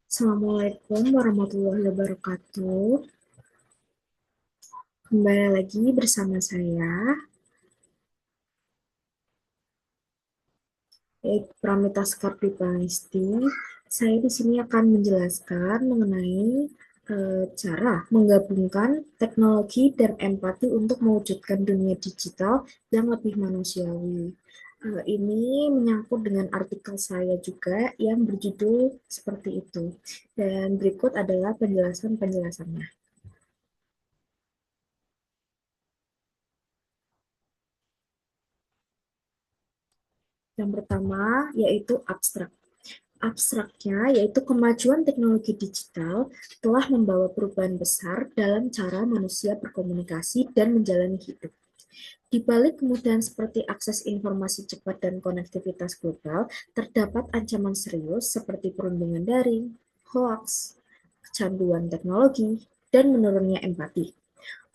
Assalamualaikum warahmatullahi wabarakatuh. Kembali lagi bersama saya, yaitu Pramita Skarpipanisti. Saya di sini akan menjelaskan mengenai cara menggabungkan teknologi dan empati untuk mewujudkan dunia digital yang lebih manusiawi. Ini menyangkut dengan artikel saya juga yang berjudul seperti itu. Dan berikut adalah penjelasan-penjelasannya. Yang pertama yaitu abstrak. Abstraknya yaitu kemajuan teknologi digital telah membawa perubahan besar dalam cara manusia berkomunikasi dan menjalani hidup. Di balik kemudahan seperti akses informasi cepat dan konektivitas global, terdapat ancaman serius seperti perundungan daring, hoax, kecanduan teknologi, dan menurunnya empati.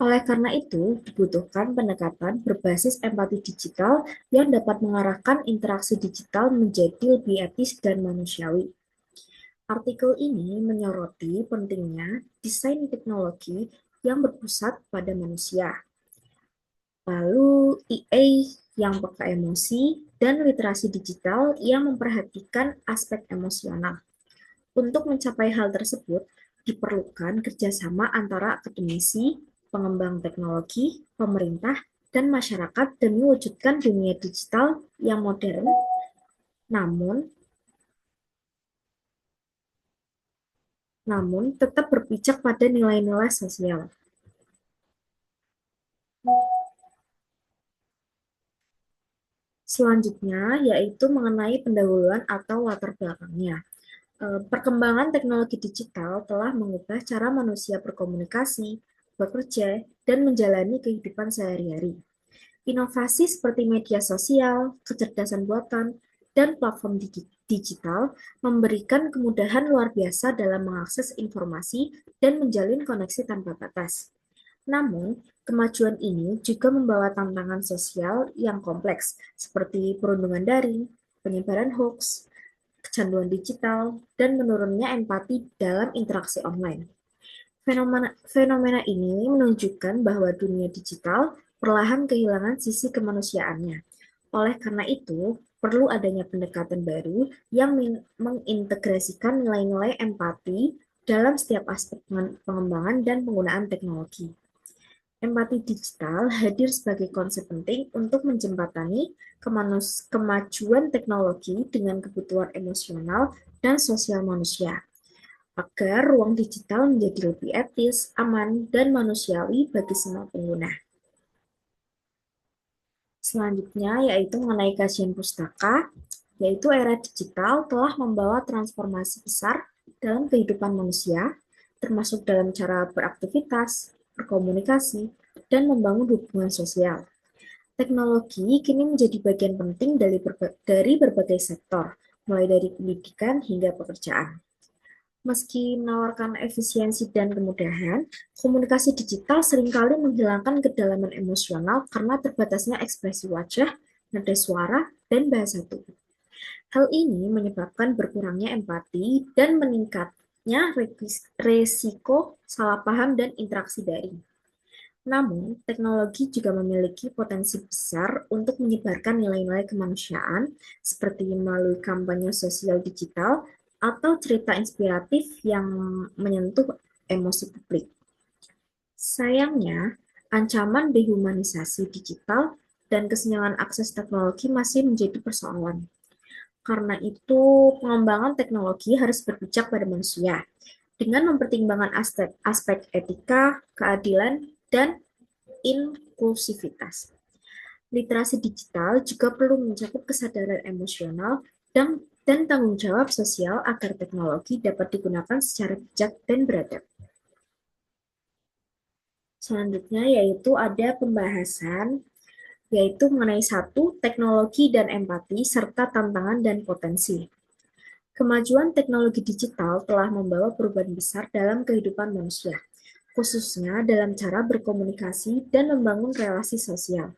Oleh karena itu, dibutuhkan pendekatan berbasis empati digital yang dapat mengarahkan interaksi digital menjadi lebih etis dan manusiawi. Artikel ini menyoroti pentingnya desain teknologi yang berpusat pada manusia, lalu EA yang peka emosi, dan literasi digital yang memperhatikan aspek emosional. Untuk mencapai hal tersebut, diperlukan kerjasama antara akademisi, pengembang teknologi, pemerintah, dan masyarakat demi mewujudkan dunia digital yang modern, namun namun tetap berpijak pada nilai-nilai sosial. Selanjutnya, yaitu mengenai pendahuluan atau latar belakangnya. Perkembangan teknologi digital telah mengubah cara manusia berkomunikasi, bekerja, dan menjalani kehidupan sehari-hari. Inovasi seperti media sosial, kecerdasan buatan, dan platform digital memberikan kemudahan luar biasa dalam mengakses informasi dan menjalin koneksi tanpa batas. Namun, kemajuan ini juga membawa tantangan sosial yang kompleks, seperti perundungan daring, penyebaran hoax, kecanduan digital, dan menurunnya empati dalam interaksi online. Fenomena ini menunjukkan bahwa dunia digital perlahan kehilangan sisi kemanusiaannya. Oleh karena itu, perlu adanya pendekatan baru yang mengintegrasikan nilai-nilai empati dalam setiap aspek pengembangan dan penggunaan teknologi. Empati digital hadir sebagai konsep penting untuk menjembatani kemajuan teknologi dengan kebutuhan emosional dan sosial manusia, agar ruang digital menjadi lebih etis, aman, dan manusiawi bagi semua pengguna. Selanjutnya yaitu mengenai kajian pustaka, yaitu era digital telah membawa transformasi besar dalam kehidupan manusia, termasuk dalam cara beraktivitas, berkomunikasi, dan membangun hubungan sosial. Teknologi kini menjadi bagian penting dari berbagai sektor, mulai dari pendidikan hingga pekerjaan. Meski menawarkan efisiensi dan kemudahan, komunikasi digital seringkali menghilangkan kedalaman emosional karena terbatasnya ekspresi wajah, nada suara, dan bahasa tubuh. Hal ini menyebabkan berkurangnya empati dan meningkatnya resiko salah paham dan interaksi daring. Namun, teknologi juga memiliki potensi besar untuk menyebarkan nilai-nilai kemanusiaan, seperti melalui kampanye sosial digital atau cerita inspiratif yang menyentuh emosi publik. Sayangnya, ancaman dehumanisasi digital dan kesenjangan akses teknologi masih menjadi persoalan. Karena itu, pengembangan teknologi harus berpijak pada manusia, dengan mempertimbangkan aspek etika, keadilan, dan inklusivitas. Literasi digital juga perlu mencakup kesadaran emosional dan tanggung jawab sosial agar teknologi dapat digunakan secara bijak dan beradab. Selanjutnya yaitu ada pembahasan yaitu mengenai satu, teknologi dan empati serta tantangan dan potensi. Kemajuan teknologi digital telah membawa perubahan besar dalam kehidupan manusia, khususnya dalam cara berkomunikasi dan membangun relasi sosial.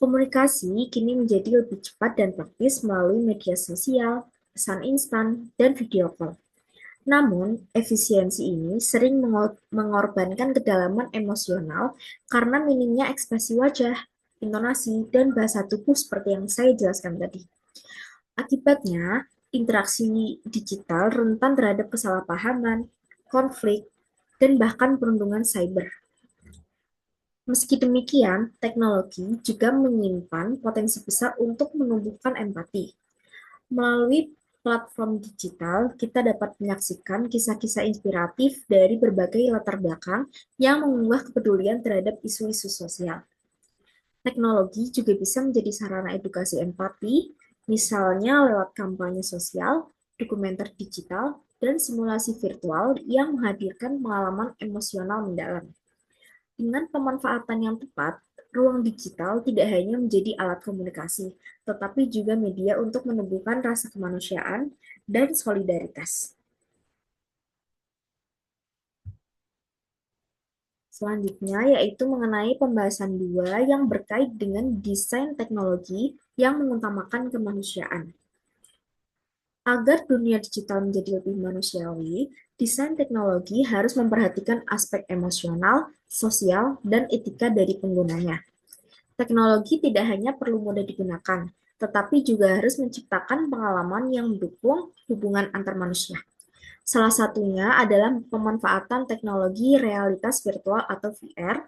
Komunikasi kini menjadi lebih cepat dan praktis melalui media sosial, pesan instan, dan video call. Namun, efisiensi ini sering mengorbankan kedalaman emosional karena minimnya ekspresi wajah, intonasi, dan bahasa tubuh seperti yang saya jelaskan tadi. Akibatnya, interaksi digital rentan terhadap kesalahpahaman, konflik, dan bahkan perundungan cyber. Meski demikian, teknologi juga menyimpan potensi besar untuk menumbuhkan empati. Melalui platform digital, kita dapat menyaksikan kisah-kisah inspiratif dari berbagai latar belakang yang mengunggah kepedulian terhadap isu-isu sosial. Teknologi juga bisa menjadi sarana edukasi empati, misalnya lewat kampanye sosial, dokumenter digital, dan simulasi virtual yang menghadirkan pengalaman emosional mendalam. Dengan pemanfaatan yang tepat, ruang digital tidak hanya menjadi alat komunikasi, tetapi juga media untuk menumbuhkan rasa kemanusiaan dan solidaritas. Selanjutnya yaitu mengenai pembahasan dua yang berkait dengan desain teknologi yang mengutamakan kemanusiaan. Agar dunia digital menjadi lebih manusiawi, desain teknologi harus memperhatikan aspek emosional, sosial, dan etika dari penggunanya. Teknologi tidak hanya perlu mudah digunakan, tetapi juga harus menciptakan pengalaman yang mendukung hubungan antar manusia. Salah satunya adalah pemanfaatan teknologi realitas virtual atau VR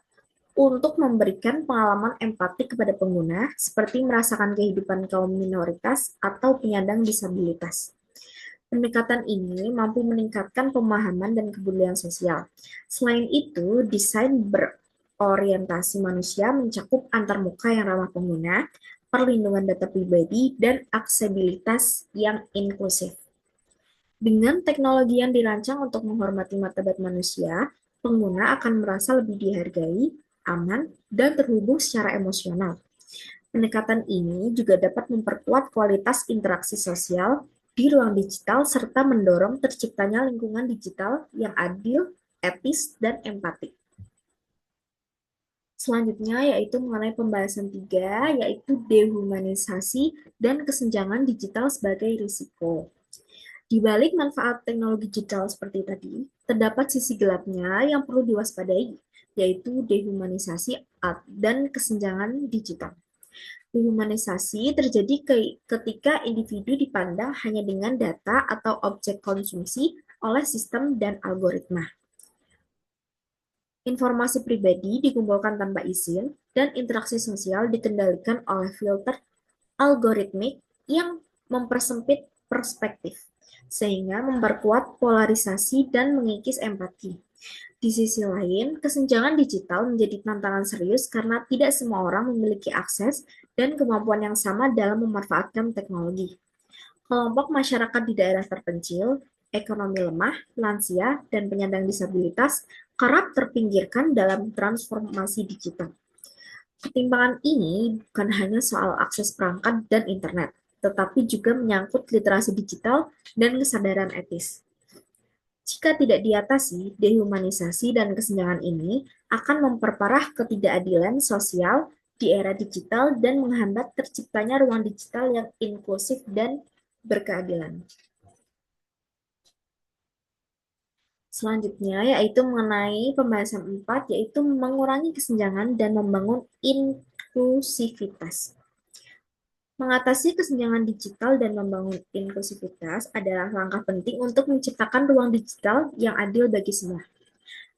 untuk memberikan pengalaman empati kepada pengguna, seperti merasakan kehidupan kaum minoritas atau penyandang disabilitas. Pendekatan ini mampu meningkatkan pemahaman dan kepedulian sosial. Selain itu, desain berorientasi manusia mencakup antarmuka yang ramah pengguna, perlindungan data pribadi, dan aksesibilitas yang inklusif. Dengan teknologi yang dirancang untuk menghormati martabat manusia, pengguna akan merasa lebih dihargai, aman, dan terhubung secara emosional. Pendekatan ini juga dapat memperkuat kualitas interaksi sosial di ruang digital serta mendorong terciptanya lingkungan digital yang adil, etis, dan empatik. Selanjutnya yaitu mengenai pembahasan tiga, yaitu dehumanisasi dan kesenjangan digital sebagai risiko. Di balik manfaat teknologi digital seperti tadi, terdapat sisi gelapnya yang perlu diwaspadai, yaitu dehumanisasi dan kesenjangan digital. Dehumanisasi terjadi ketika individu dipandang hanya dengan data atau objek konsumsi oleh sistem dan algoritma. Informasi pribadi dikumpulkan tanpa izin, dan interaksi sosial dikendalikan oleh filter algoritmik yang mempersempit perspektif, sehingga memperkuat polarisasi dan mengikis empati. Di sisi lain, kesenjangan digital menjadi tantangan serius karena tidak semua orang memiliki akses dan kemampuan yang sama dalam memanfaatkan teknologi. Kelompok masyarakat di daerah terpencil, ekonomi lemah, lansia, dan penyandang disabilitas kerap terpinggirkan dalam transformasi digital. Ketimpangan ini bukan hanya soal akses perangkat dan internet, tetapi juga menyangkut literasi digital dan kesadaran etis. Jika tidak diatasi, dehumanisasi dan kesenjangan ini akan memperparah ketidakadilan sosial di era digital dan menghambat terciptanya ruang digital yang inklusif dan berkeadilan. Selanjutnya yaitu mengenai pembahasan 4, yaitu mengurangi kesenjangan dan membangun inklusivitas. Mengatasi kesenjangan digital dan membangun inklusivitas adalah langkah penting untuk menciptakan ruang digital yang adil bagi semua.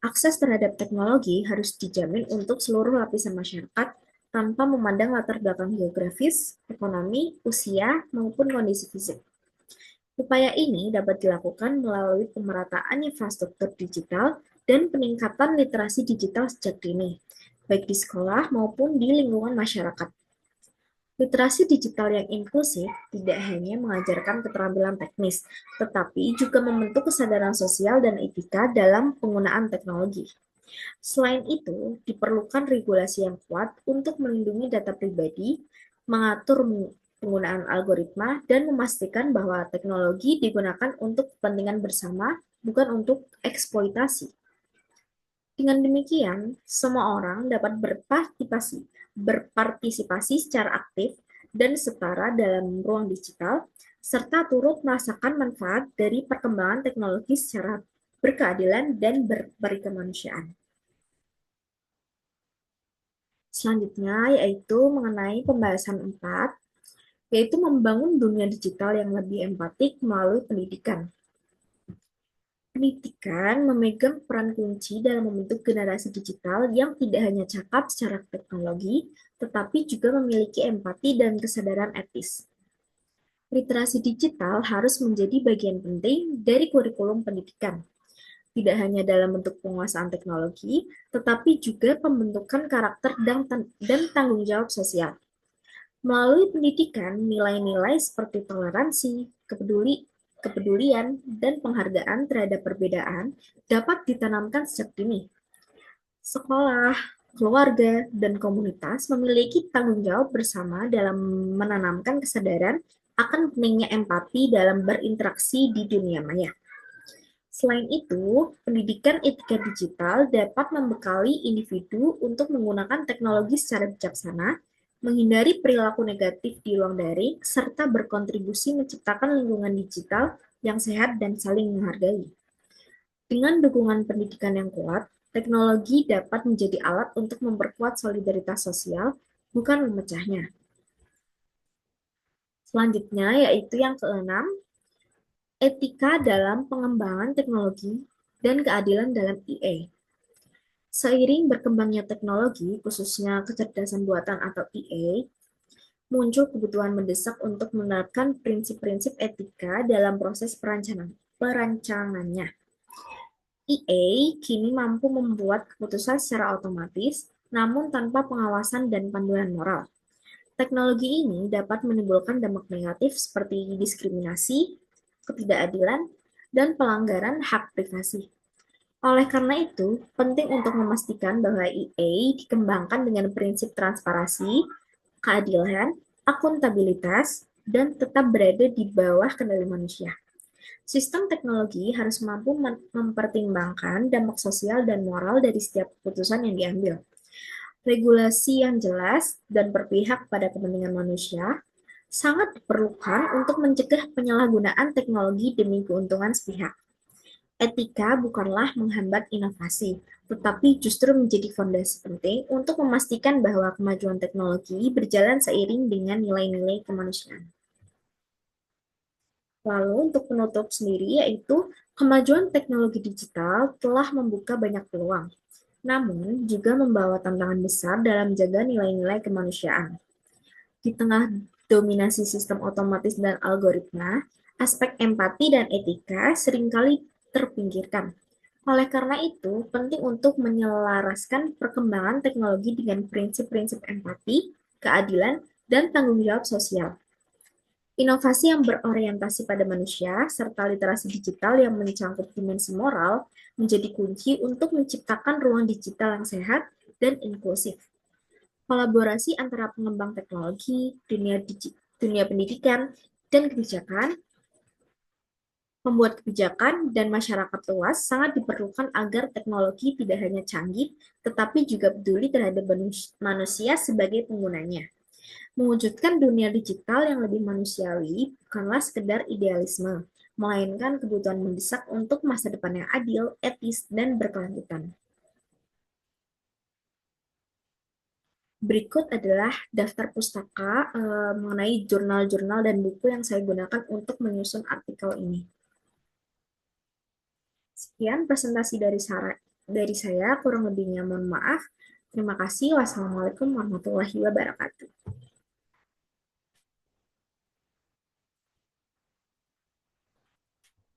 Akses terhadap teknologi harus dijamin untuk seluruh lapisan masyarakat tanpa memandang latar belakang geografis, ekonomi, usia, maupun kondisi fisik. Upaya ini dapat dilakukan melalui pemerataan infrastruktur digital dan peningkatan literasi digital sejak dini, baik di sekolah maupun di lingkungan masyarakat. Literasi digital yang inklusif tidak hanya mengajarkan keterampilan teknis, tetapi juga membentuk kesadaran sosial dan etika dalam penggunaan teknologi. Selain itu, diperlukan regulasi yang kuat untuk melindungi data pribadi, mengatur penggunaan algoritma, dan memastikan bahwa teknologi digunakan untuk kepentingan bersama, bukan untuk eksploitasi. Dengan demikian, semua orang dapat berpartisipasi secara aktif dan setara dalam ruang digital, serta turut merasakan manfaat dari perkembangan teknologi secara berkeadilan dan berkemanusiaan. Selanjutnya yaitu mengenai pembahasan 4, yaitu membangun dunia digital yang lebih empatik melalui pendidikan. Pendidikan memegang peran kunci dalam membentuk generasi digital yang tidak hanya cakap secara teknologi, tetapi juga memiliki empati dan kesadaran etis. Literasi digital harus menjadi bagian penting dari kurikulum pendidikan, tidak hanya dalam bentuk penguasaan teknologi, tetapi juga pembentukan karakter dan tanggung jawab sosial. Melalui pendidikan, nilai-nilai seperti toleransi, kepedulian, dan penghargaan terhadap perbedaan dapat ditanamkan sejak dini. Sekolah, keluarga, dan komunitas memiliki tanggung jawab bersama dalam menanamkan kesadaran akan pentingnya empati dalam berinteraksi di dunia maya. Selain itu, pendidikan etika digital dapat membekali individu untuk menggunakan teknologi secara bijaksana, menghindari perilaku negatif di ruang daring, serta berkontribusi menciptakan lingkungan digital yang sehat dan saling menghargai. Dengan dukungan pendidikan yang kuat, teknologi dapat menjadi alat untuk memperkuat solidaritas sosial, bukan memecahnya. Selanjutnya, yaitu yang keenam, etika dalam pengembangan teknologi dan keadilan dalam IA. Seiring berkembangnya teknologi, khususnya kecerdasan buatan atau IA, muncul kebutuhan mendesak untuk menerapkan prinsip-prinsip etika dalam proses perancangannya. EA kini mampu membuat keputusan secara otomatis, namun tanpa pengawasan dan panduan moral. Teknologi ini dapat menimbulkan dampak negatif seperti diskriminasi, ketidakadilan, dan pelanggaran hak privasi. Oleh karena itu, penting untuk memastikan bahwa EA dikembangkan dengan prinsip transparansi, keadilan, akuntabilitas, dan tetap berada di bawah kendali manusia. Sistem teknologi harus mampu mempertimbangkan dampak sosial dan moral dari setiap keputusan yang diambil. Regulasi yang jelas dan berpihak pada kepentingan manusia sangat diperlukan untuk mencegah penyalahgunaan teknologi demi keuntungan sepihak. Etika bukanlah menghambat inovasi, tetapi justru menjadi fondasi penting untuk memastikan bahwa kemajuan teknologi berjalan seiring dengan nilai-nilai kemanusiaan. Lalu untuk penutup sendiri yaitu kemajuan teknologi digital telah membuka banyak peluang, namun juga membawa tantangan besar dalam menjaga nilai-nilai kemanusiaan. Di tengah dominasi sistem otomatis dan algoritma, aspek empati dan etika seringkali terpinggirkan. Oleh karena itu, penting untuk menyelaraskan perkembangan teknologi dengan prinsip-prinsip empati, keadilan, dan tanggung jawab sosial. Inovasi yang berorientasi pada manusia, serta literasi digital yang mencangkup dimensi moral, menjadi kunci untuk menciptakan ruang digital yang sehat dan inklusif. Kolaborasi antara pengembang teknologi, dunia pendidikan, dan pembuat kebijakan, dan masyarakat luas sangat diperlukan agar teknologi tidak hanya canggih, tetapi juga peduli terhadap manusia sebagai penggunanya. Mewujudkan dunia digital yang lebih manusiawi bukanlah sekedar idealisme, melainkan kebutuhan mendesak untuk masa depan yang adil, etis, dan berkelanjutan. Berikut adalah daftar pustaka mengenai jurnal-jurnal dan buku yang saya gunakan untuk menyusun artikel ini. Sekian presentasi dari saya, kurang lebihnya mohon maaf. Terima kasih. Wassalamualaikum warahmatullahi wabarakatuh.